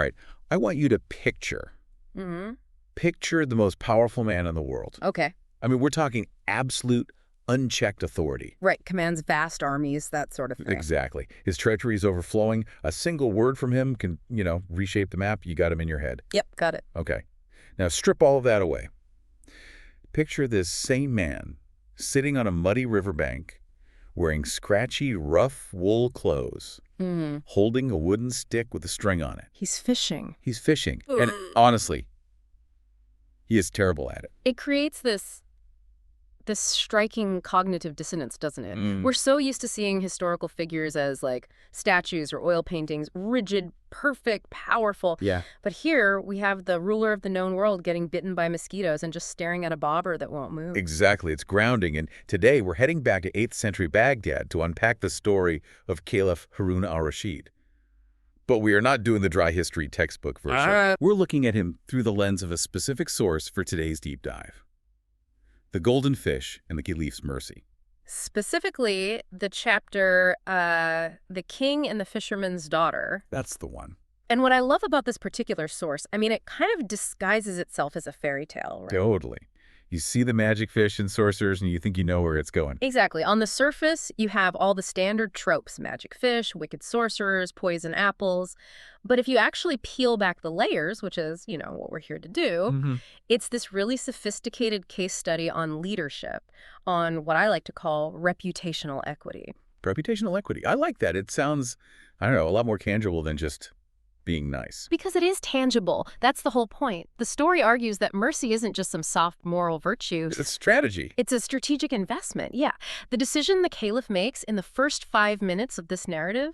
All right, I want you to Mm-hmm. picture the most powerful man in the world. Okay. I mean, we're talking absolute, unchecked authority. Right. Commands vast armies, that sort of thing. Exactly. His treachery is overflowing. A single word from him can, reshape the map. You got him in your head. Yep, got it. Okay. Now strip all of that away. Picture this same man sitting on a muddy riverbank, wearing scratchy, rough wool clothes, Mm-hmm. holding a wooden stick with a string on it. He's fishing. He's fishing. And honestly, he is terrible at it. It creates this striking cognitive dissonance, doesn't it? We're so used to seeing historical figures as like statues or oil paintings, rigid, perfect, powerful. Yeah. But here we have the ruler of the known world getting bitten by mosquitoes and just staring at a bobber that won't move. Exactly. It's grounding. And today we're heading back to 8th century Baghdad to unpack the story of Caliph Harun al-Rashid. But we are not doing the dry history textbook version. We're looking at him through the lens of a specific source for today's deep dive. The Golden Fish and the Caliph's Mercy. Specifically, the chapter, The King and the Fisherman's Daughter. That's the one. And what I love about this particular source, I mean, it kind of disguises itself as a fairy tale, right? Totally. You see the magic fish and sorcerers and you think you know where it's going. Exactly. On the surface, you have all the standard tropes, magic fish, wicked sorcerers, poison apples. But if you actually peel back the layers, which is, what we're here to do, it's this really sophisticated case study on leadership, on what I like to call reputational equity. Reputational equity. I like that. It sounds, I don't know, a lot more tangible than just being nice. Because it is tangible. That's the whole point. The story argues that mercy isn't just some soft moral virtue. It's a strategy. It's a strategic investment, yeah. The decision the caliph makes in the first 5 minutes of this narrative,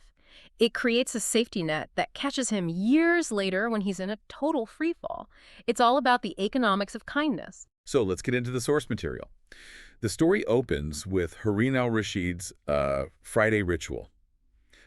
it creates a safety net that catches him years later when he's in a total freefall. It's all about the economics of kindness. So let's get into the source material. The story opens with Harun al-Rashid's Friday ritual.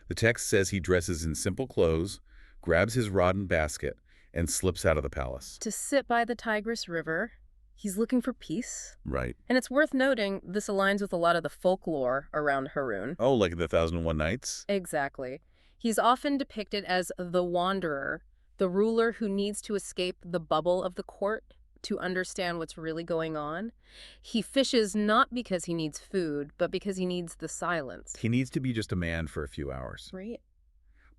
The text says he dresses in simple clothes, grabs his rod and basket, and slips out of the palace. To sit by the Tigris River, he's looking for peace. Right. And it's worth noting this aligns with a lot of the folklore around Harun. Oh, like the 1001 Nights? Exactly. He's often depicted as the wanderer, the ruler who needs to escape the bubble of the court to understand what's really going on. He fishes not because he needs food, but because he needs the silence. He needs to be just a man for a few hours. Right.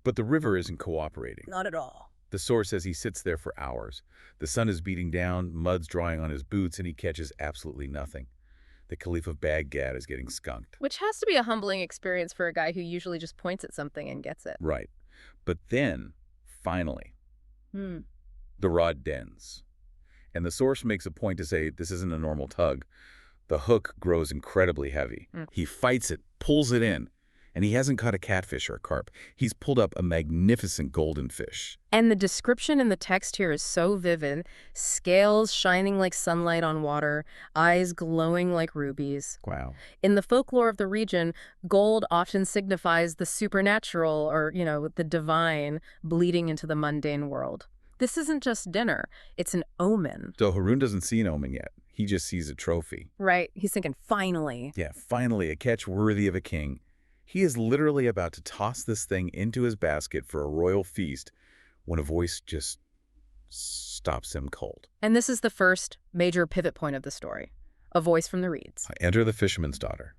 But the river isn't cooperating. Not at all. The source says he sits there for hours. The sun is beating down, mud's drying on his boots, and he catches absolutely nothing. The Caliph of Baghdad is getting skunked. Which has to be a humbling experience for a guy who usually just points at something and gets it. Right. But then, finally, the rod dens. And the source makes a point to say this isn't a normal tug. The hook grows incredibly heavy. He fights it, pulls it in, and he hasn't caught a catfish or a carp. He's pulled up a magnificent golden fish. And the description in the text here is so vivid. Scales shining like sunlight on water, eyes glowing like rubies. Wow. In the folklore of the region, gold often signifies the supernatural or, the divine bleeding into the mundane world. This isn't just dinner. It's an omen. So Harun doesn't see an omen yet. He just sees a trophy. Right. He's thinking, finally. Yeah, finally, a catch worthy of a king. He is literally about to toss this thing into his basket for a royal feast when a voice just stops him cold. And this is the first major pivot point of the story. A voice from the reeds. Enter the fisherman's daughter.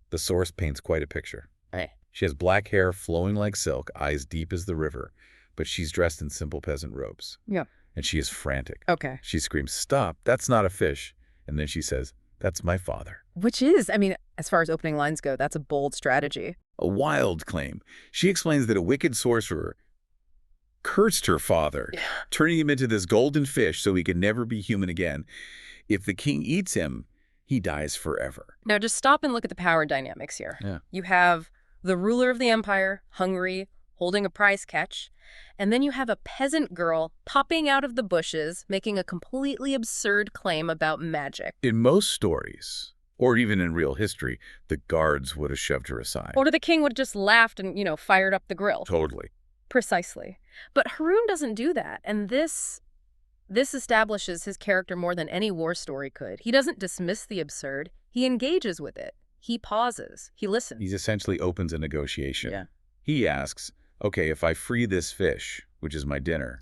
The source paints quite a picture. Right. She has black hair flowing like silk, eyes deep as the river, but she's dressed in simple peasant robes. Yeah. And she is frantic. Okay. She screams, "Stop, that's not a fish." And then she says, "That's my father." Which is, as far as opening lines go, that's a bold strategy. A wild claim. She explains that a wicked sorcerer cursed her father, turning him into this golden fish so he could never be human again. If the king eats him, he dies forever. Now just stop and look at the power dynamics here. Yeah. You have the ruler of the empire, hungry, holding a prize catch, and then you have a peasant girl popping out of the bushes, making a completely absurd claim about magic. In most stories, or even in real history, the guards would have shoved her aside. Or the king would have just laughed and, fired up the grill. Totally. Precisely. But Harun doesn't do that, and this establishes his character more than any war story could. He doesn't dismiss the absurd. He engages with it. He pauses. He listens. He essentially opens a negotiation. Yeah. He asks, Okay, if I free this fish, which is my dinner,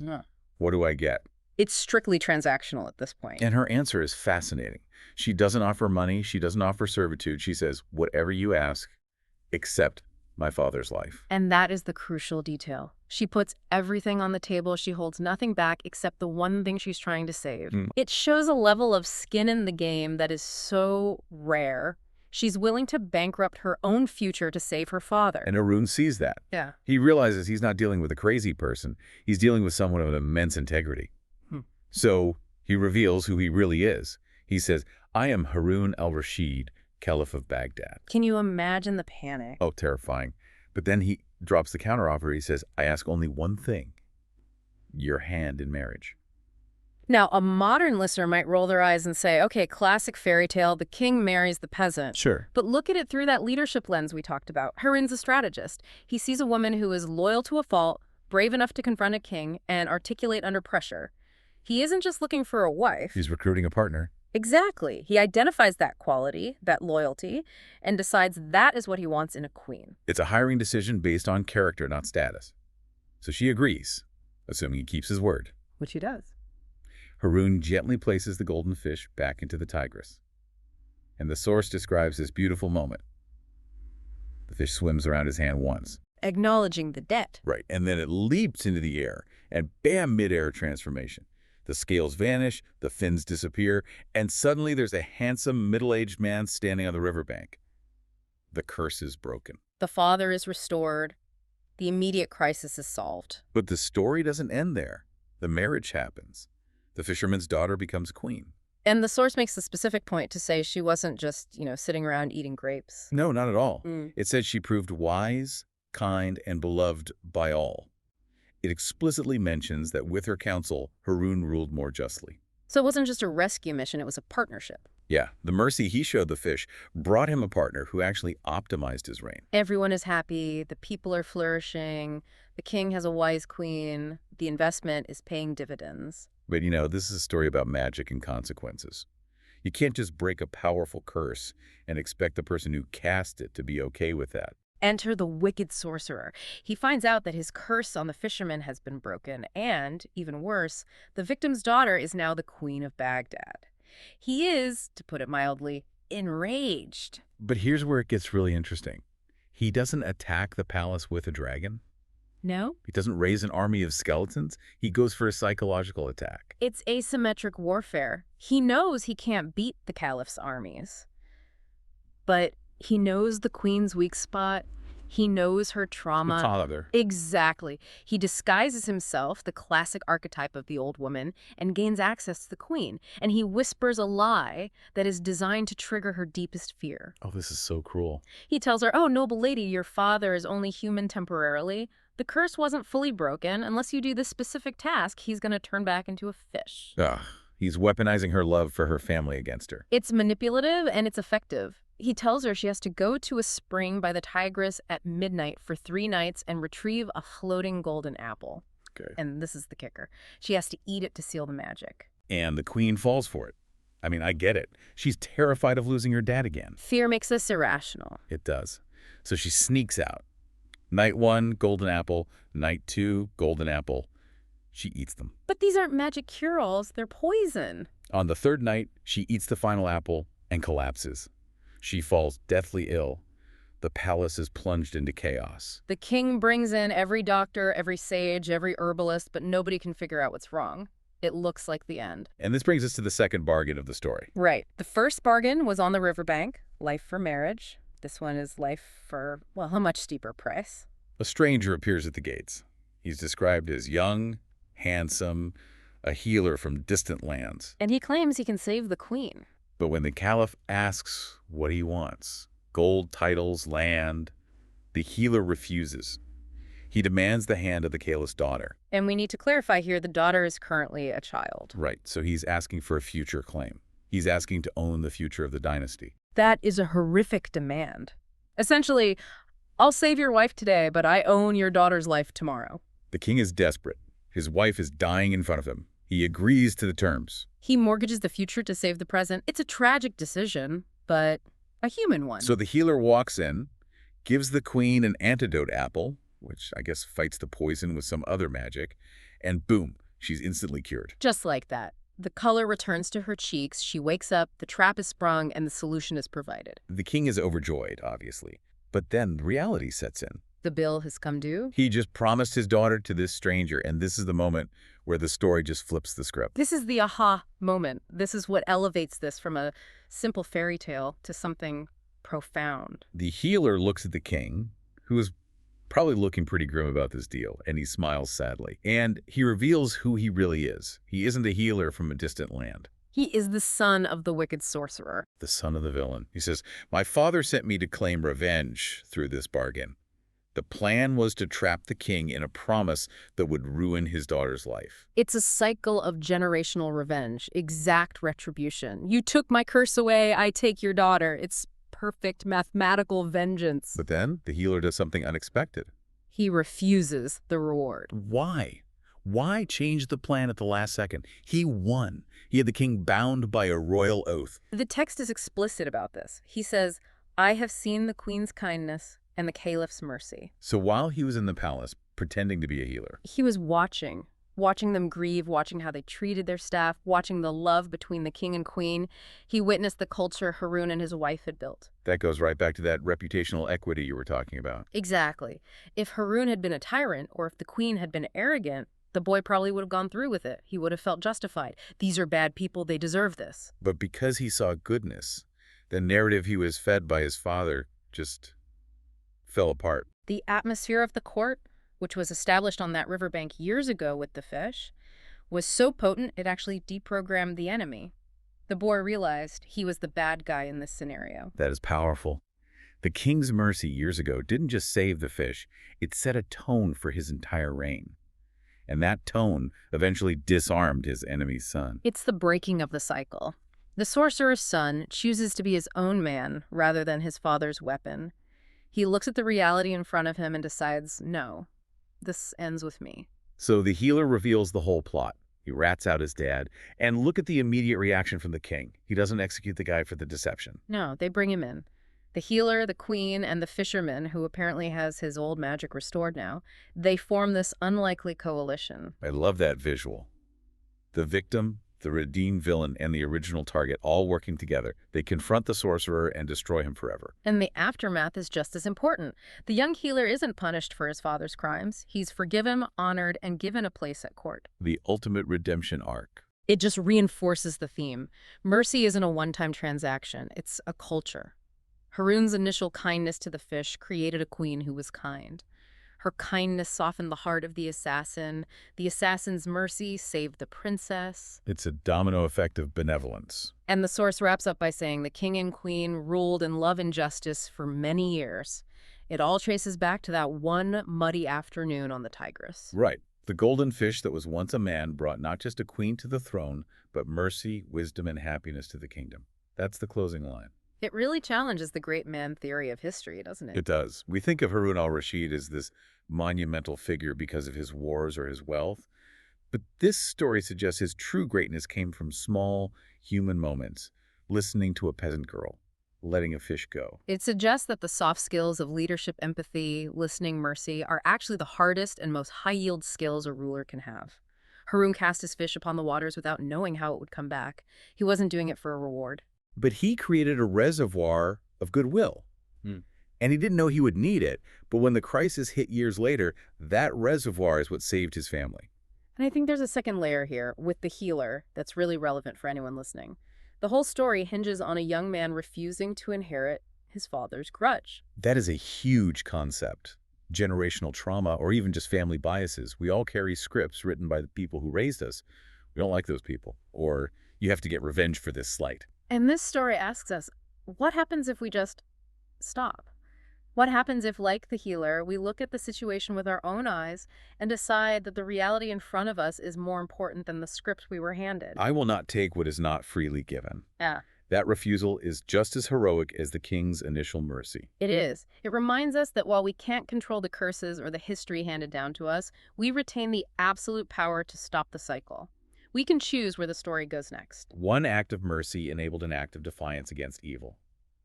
what do I get? It's strictly transactional at this point. And her answer is fascinating. She doesn't offer money. She doesn't offer servitude. She says, whatever you ask, except my father's life. And that is the crucial detail. She puts everything on the table. She holds nothing back except the one thing she's trying to save. It shows a level of skin in the game that is so rare. She's willing to bankrupt her own future to save her father. And Haroun sees that. Yeah. He realizes he's not dealing with a crazy person. He's dealing with someone of immense integrity. So he reveals who he really is. He says, I am Haroun al-Rashid, Caliph of Baghdad. Can you imagine the panic? Oh, terrifying. But then he drops the counteroffer. He says, I ask only one thing, your hand in marriage. Now, a modern listener might roll their eyes and say, okay, classic fairy tale, the king marries the peasant. Sure. But look at it through that leadership lens we talked about. Haroun's a strategist. He sees a woman who is loyal to a fault, brave enough to confront a king, and articulate under pressure. He isn't just looking for a wife. He's recruiting a partner. Exactly. He identifies that quality, that loyalty, and decides that is what he wants in a queen. It's a hiring decision based on character, not status. So she agrees, assuming he keeps his word. Which he does. Haroun gently places the golden fish back into the Tigris. And the source describes this beautiful moment. The fish swims around his hand once. Acknowledging the debt. Right, and then it leaps into the air, and bam, mid-air transformation. The scales vanish, the fins disappear, and suddenly there's a handsome, middle-aged man standing on the riverbank. The curse is broken. The father is restored. The immediate crisis is solved. But the story doesn't end there. The marriage happens. The fisherman's daughter becomes queen. And the source makes a specific point to say she wasn't just, sitting around eating grapes. No, not at all. It said she proved wise, kind, and beloved by all. It explicitly mentions that with her counsel, Haroun ruled more justly. So it wasn't just a rescue mission, it was a partnership. Yeah, the mercy he showed the fish brought him a partner who actually optimized his reign. Everyone is happy, the people are flourishing, the king has a wise queen, the investment is paying dividends. But this is a story about magic and consequences. You can't just break a powerful curse and expect the person who cast it to be okay with that. Enter the wicked sorcerer. He finds out that his curse on the fisherman has been broken, and, even worse, the victim's daughter is now the queen of Baghdad. He is, to put it mildly, enraged. But here's where it gets really interesting. He doesn't attack the palace with a dragon. No? He doesn't raise an army of skeletons. He goes for a psychological attack. It's asymmetric warfare. He knows he can't beat the caliph's armies. But he knows the queen's weak spot. He knows her trauma. Father. Exactly. He disguises himself, the classic archetype of the old woman, and gains access to the queen. And he whispers a lie that is designed to trigger her deepest fear. Oh, this is so cruel. He tells her, oh, noble lady, your father is only human temporarily. The curse wasn't fully broken. Unless you do this specific task, he's going to turn back into a fish. He's weaponizing her love for her family against her. It's manipulative and it's effective. He tells her she has to go to a spring by the Tigris at midnight for 3 nights and retrieve a floating golden apple. Okay. And this is the kicker. She has to eat it to seal the magic. And the queen falls for it. I mean, I get it. She's terrified of losing her dad again. Fear makes us irrational. It does. So she sneaks out. Night 1, golden apple. Night 2, golden apple. She eats them. But these aren't magic cure-alls. They're poison. On the 3rd night, she eats the final apple and collapses. She falls deathly ill. The palace is plunged into chaos. The king brings in every doctor, every sage, every herbalist, but nobody can figure out what's wrong. It looks like the end. And this brings us to the second bargain of the story. Right. The first bargain was on the riverbank, life for marriage. This one is life for, well, a much steeper price. A stranger appears at the gates. He's described as young, handsome, a healer from distant lands. And he claims he can save the queen. But when the caliph asks what he wants, gold, titles, land, the healer refuses. He demands the hand of the caliph's daughter. And we need to clarify here, the daughter is currently a child. Right, so he's asking for a future claim. He's asking to own the future of the dynasty. That is a horrific demand. Essentially, I'll save your wife today, but I own your daughter's life tomorrow. The king is desperate. His wife is dying in front of him. He agrees to the terms. He mortgages the future to save the present. It's a tragic decision, but a human one. So the healer walks in, gives the queen an antidote apple, which I guess fights the poison with some other magic, and boom, she's instantly cured. Just like that. The color returns to her cheeks, she wakes up, the trap is sprung, and the solution is provided. The king is overjoyed, obviously, but then reality sets in. The bill has come due. He just promised his daughter to this stranger, and this is the moment where the story just flips the script. This is the aha moment. This is what elevates this from a simple fairy tale to something profound. The healer looks at the king, who is probably looking pretty grim about this deal, and he smiles sadly. And he reveals who he really is. He isn't a healer from a distant land. He is the son of the wicked sorcerer. The son of the villain. He says, "My father sent me to claim revenge through this bargain. The plan was to trap the king in a promise that would ruin his daughter's life." It's a cycle of generational revenge, exact retribution. You took my curse away, I take your daughter. It's perfect mathematical vengeance. But then the healer does something unexpected. He refuses the reward. Why? Why change the plan at the last second? He won. He had the king bound by a royal oath. The text is explicit about this. He says, "I have seen the queen's kindness and the caliph's mercy." So while he was in the palace, pretending to be a healer, He was watching them grieve, watching how they treated their staff, watching the love between the king and queen. He witnessed the culture Harun and his wife had built. that goes right back to that reputational equity you were talking about. Exactly. If Harun had been a tyrant, or if the queen had been arrogant, the boy probably would have gone through with it. He would have felt justified. These are bad people, they deserve this. But because he saw goodness, the narrative he was fed by his father just fell apart. The atmosphere of the court, which was established on that riverbank years ago with the fish, was so potent it actually deprogrammed the enemy. The boy realized he was the bad guy in this scenario. That is powerful. The king's mercy years ago didn't just save the fish, it set a tone for his entire reign. And that tone eventually disarmed his enemy's son. It's the breaking of the cycle. The sorcerer's son chooses to be his own man rather than his father's weapon. He looks at the reality in front of him and decides, no, this ends with me. So the healer reveals the whole plot. He rats out his dad, and look at the immediate reaction from the king. He doesn't execute the guy for the deception. No, they bring him in. The healer, the queen, and the fisherman, who apparently has his old magic restored now, they form this unlikely coalition. I love that visual. The victim, the redeemed villain, and the original target all working together. They confront the sorcerer and destroy him forever. And the aftermath is just as important. The young healer isn't punished for his father's crimes. He's forgiven, honored, and given a place at court. The ultimate redemption arc. It just reinforces the theme. Mercy isn't a one-time transaction. It's a culture. Harun's initial kindness to the fish created a queen who was kind. Her kindness softened the heart of the assassin. The assassin's mercy saved the princess. It's a domino effect of benevolence. And the source wraps up by saying the king and queen ruled in love and justice for many years. It all traces back to that one muddy afternoon on the Tigris. Right. The golden fish that was once a man brought not just a queen to the throne, but mercy, wisdom, and happiness to the kingdom. That's the closing line. It really challenges the great man theory of history, doesn't it? It does. We think of Harun al-Rashid as this monumental figure because of his wars or his wealth. But this story suggests his true greatness came from small human moments, listening to a peasant girl, letting a fish go. It suggests that the soft skills of leadership, empathy, listening, mercy are actually the hardest and most high-yield skills a ruler can have. Harun cast his fish upon the waters without knowing how it would come back. He wasn't doing it for a reward. But he created a reservoir of goodwill. And he didn't know he would need it, but when the crisis hit years later, that reservoir is what saved his family. And I think there's a second layer here with the healer that's really relevant for anyone listening. The whole story hinges on a young man refusing to inherit his father's grudge. That is a huge concept. Generational trauma, or even just family biases. We all carry scripts written by the people who raised us. We don't like those people. Or you have to get revenge for this slight. And this story asks us, what happens if we just stop? What happens if, like the healer, we look at the situation with our own eyes and decide that the reality in front of us is more important than the script we were handed? I will not take what is not freely given. Yeah. That refusal is just as heroic as the king's initial mercy. It is. It reminds us that while we can't control the curses or the history handed down to us, we retain the absolute power to stop the cycle. We can choose where the story goes next. One act of mercy enabled an act of defiance against evil.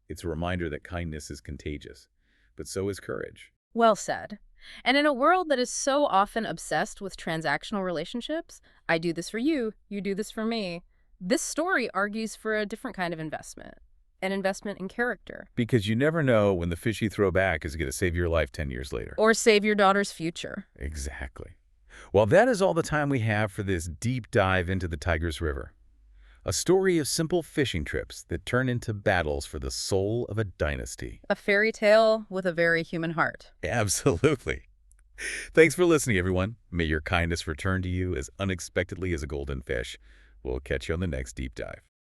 It's a reminder that kindness is contagious, but so is courage. Well said. And in a world that is so often obsessed with transactional relationships, I do this for you, you do this for me, this story argues for a different kind of investment, an investment in character. Because you never know when the fish you throw back is going to save your life 10 years later. Or save your daughter's future. Exactly. Well, that is all the time we have for this deep dive into the Tigris River. A story of simple fishing trips that turn into battles for the soul of a dynasty. A fairy tale with a very human heart. Absolutely. Thanks for listening, everyone. May your kindness return to you as unexpectedly as a golden fish. We'll catch you on the next deep dive.